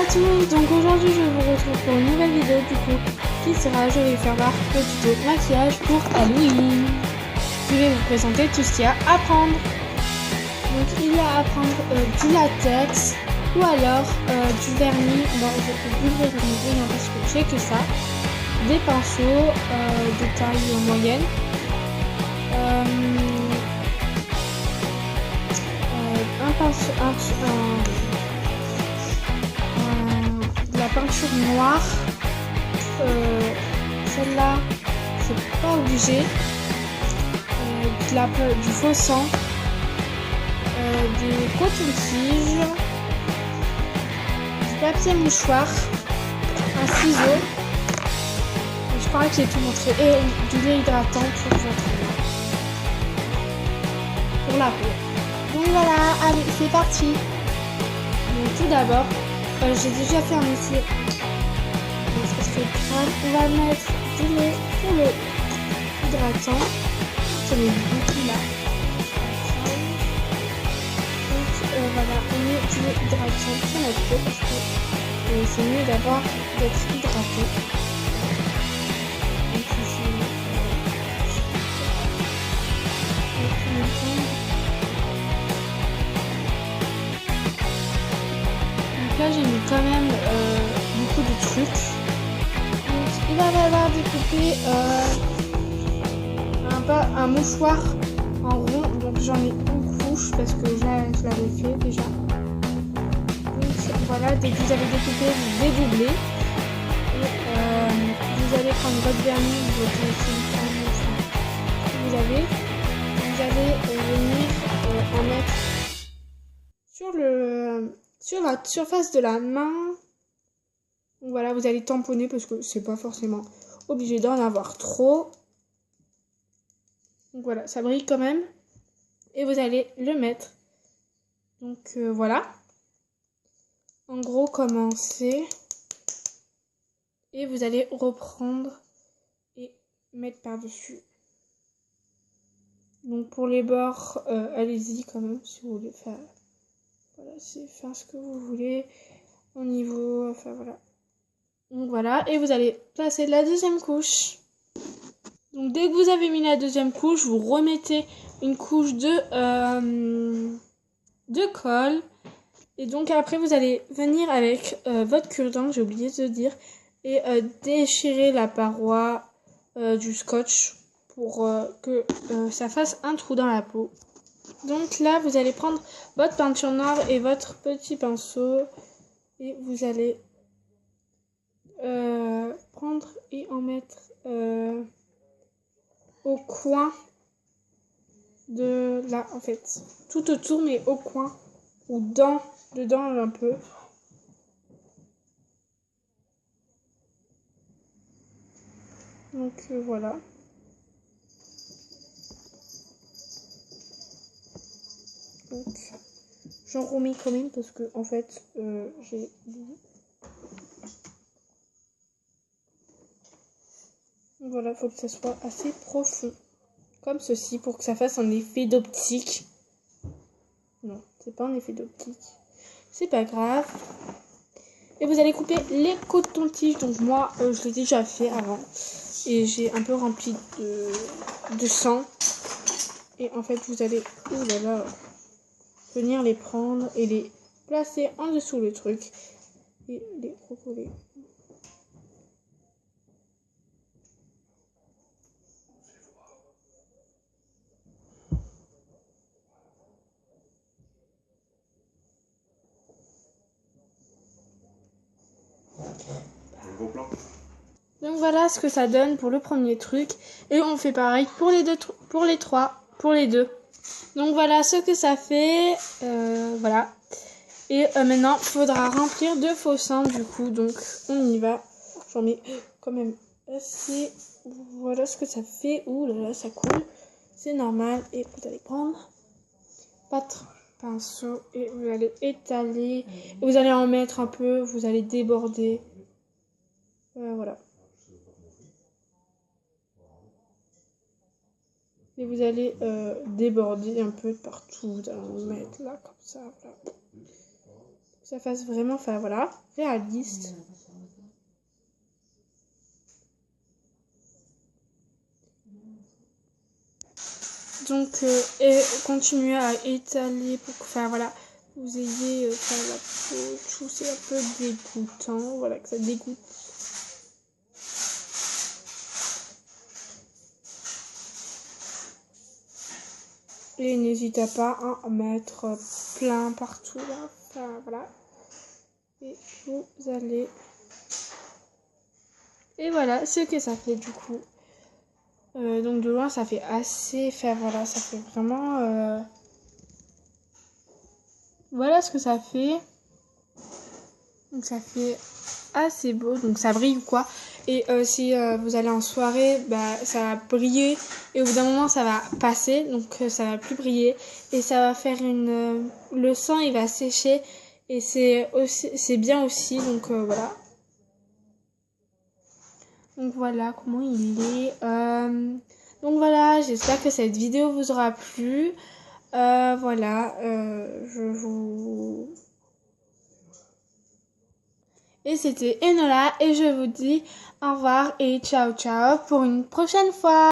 tous, donc aujourd'hui je vous retrouve pour une nouvelle vidéo du coup qui sera, je vais faire voir le tuto maquillage pour Halloween. Je vais vous présenter tout ce qu'il y a à prendre. Donc il y a à prendre du latex ou alors du vernis, bon je peux plus le vernis parce que j'ai que ça, des pinceaux de taille moyenne, un pinceau, de la peinture noire, celle-là c'est pas obligé, du faux sang, des cotons-tiges, du papier mouchoir, un ciseau, je crois que j'ai tout montré, et du lait hydratant pour la peau. Donc voilà, allez c'est parti. Donc tout d'abord, j'ai déjà fait un essai. On va mettre du lait pour le hydratant. J'en ai beaucoup là. Donc voilà, on met du lait hydratant sur notre peau parce que c'est mieux d'être hydraté. Donc là j'ai mis quand même beaucoup de trucs. Donc il va falloir découper un mouchoir en rond. Donc j'en ai une couche parce que je l'avais fait déjà. Donc voilà, dès que vous avez découpé, vous dédoublez. Et vous allez prendre votre vernis, votre silicone, que vous allez venir en mettre sur la surface de la main. Donc voilà, vous allez tamponner parce que c'est pas forcément obligé d'en avoir trop. Donc voilà, ça brille quand même. Et vous allez le mettre. Donc voilà. En gros, commencez. Et vous allez reprendre et mettre par-dessus. Donc pour les bords, allez-y quand même si vous voulez faire. Voilà, c'est faire ce que vous voulez au niveau, enfin voilà. Donc voilà, et vous allez placer la deuxième couche. Donc dès que vous avez mis la deuxième couche, vous remettez une couche de colle. Et donc après vous allez venir avec votre cure-dent, j'ai oublié de dire, et déchirer la paroi du scotch pour que ça fasse un trou dans la peau. Donc là vous allez prendre votre peinture noire et votre petit pinceau et vous allez prendre et en mettre au coin de là, en fait, tout autour mais au coin ou dedans un peu. Donc voilà. Donc j'en remets quand même parce que en fait j'ai voilà, faut que ça soit assez profond comme ceci pour que ça fasse un effet d'optique. Non, c'est pas un effet d'optique, c'est pas grave. Et vous allez couper les cotons-tiges. Donc moi je l'ai déjà fait avant et j'ai un peu rempli de sang. Et en fait vous allez venir les prendre et les placer en dessous le truc et les recoller. Donc voilà ce que ça donne pour le premier truc. Et on fait pareil pour les deux. Donc voilà ce que ça fait. Voilà. Et maintenant, il faudra remplir de faux sang du coup. Donc on y va. J'en mets quand même assez. Voilà ce que ça fait. Ouh là là, ça coule. C'est normal. Et vous allez prendre votre pinceau et vous allez étaler. Vous allez en mettre un peu. Vous allez déborder. Voilà. Et vous allez déborder un peu partout. Vous allez en mettre là, comme ça. Voilà. ça fasse vraiment, enfin voilà, réaliste. Donc, et continuez à étaler pour que, enfin voilà, vous ayez la peau, tout c'est un peu dégoûtant, voilà, que ça dégoûte. Et n'hésitez pas à en mettre plein partout là, enfin voilà. Et vous allez... Et voilà ce que ça fait du coup. Donc de loin ça fait assez, enfin voilà, ça fait vraiment... Voilà ce que ça fait. Donc ça fait assez beau, donc ça brille ou quoi. Et si vous allez en soirée, bah ça va briller et au bout d'un moment ça va passer, donc ça va plus briller et ça va faire une... le sang il va sécher et c'est bien aussi, donc voilà. Donc voilà comment il est. Donc voilà, j'espère que cette vidéo vous aura plu. Voilà, je vous... Et c'était Enola et je vous dis au revoir et ciao ciao pour une prochaine fois.